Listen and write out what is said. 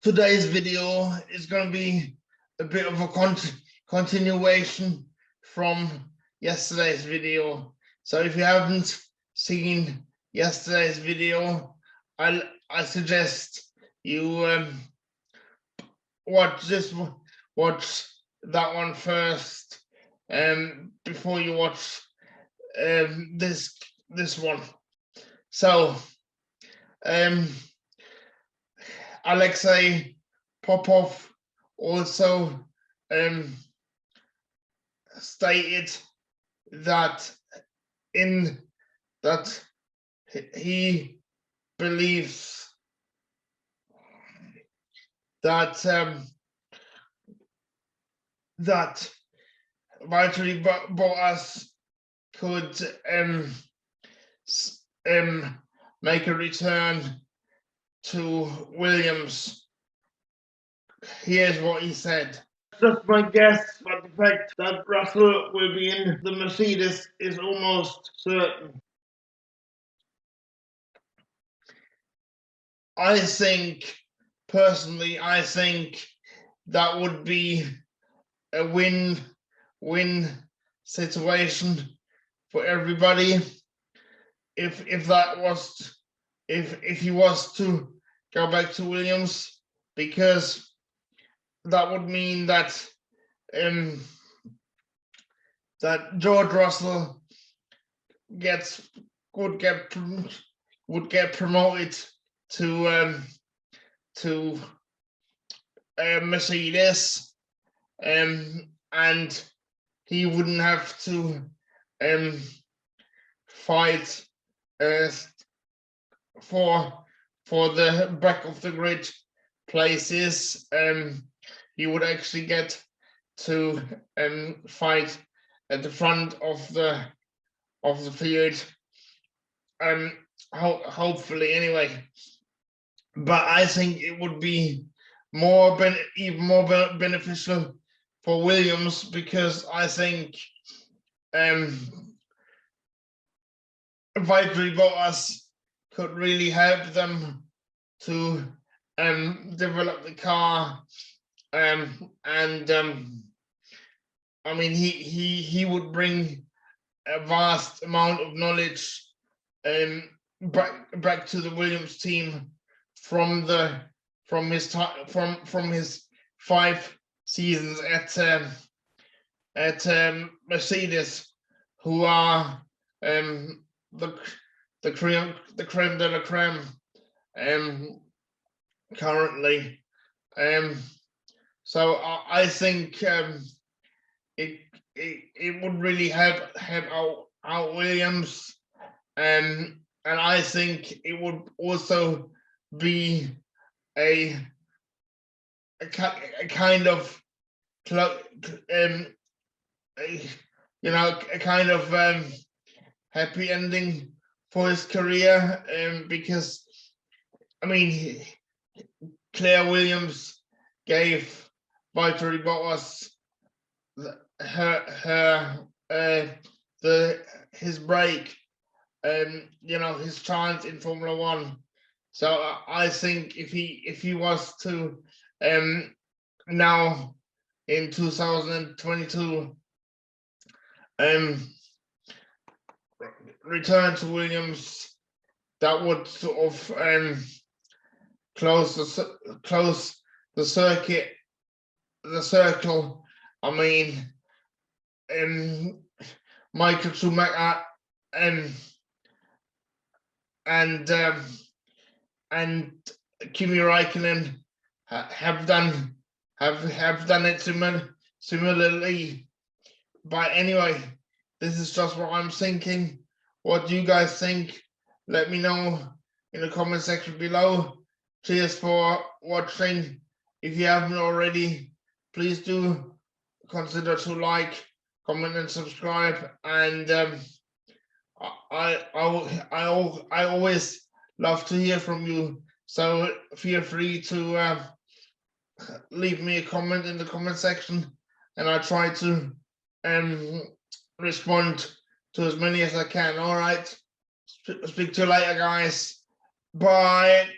Today's video is going to be a bit of a continuation from yesterday's video. So if you haven't seen yesterday's video, I suggest you watch that one first, before you watch this one. So Alexey Popov also stated that he believes that Valtteri Bottas could make a return to Williams. Here's what he said. Just my guess, but the fact that Russell will be in the Mercedes is almost certain. Personally, I think that would be a win-win situation for everybody. If he was to go back to Williams, because that would mean that that George Russell would get promoted to Mercedes, and he wouldn't have to fight for the back of the grid places. He would actually get to fight at the front of the field, hopefully anyway. But I think it would be even more beneficial for Williams, because I think Valtteri Bottas could really help them to develop the car, and I mean he would bring a vast amount of knowledge back to the Williams team from his 5 seasons at Mercedes, who are the creme de la creme currently. So I think it would really help out Williams, and I think it would also be a kind of happy ending for his career, because I mean Claire Williams gave Valtteri Bottas his break, his chance in Formula One. So I think if he was to now in 2022 return to Williams, that would sort of close the circle. I mean, Michael Schumacher and Kimi Räikkönen have done it similarly. But anyway, this is just what I'm thinking. What do you guys think? Let me know in the comment section below. Cheers for watching. If you haven't already, please do consider to like, comment, and subscribe. And I always love to hear from you. So feel free to leave me a comment in the comment section, and I try to respond to as many as I can. All right. Speak to you later, guys. Bye.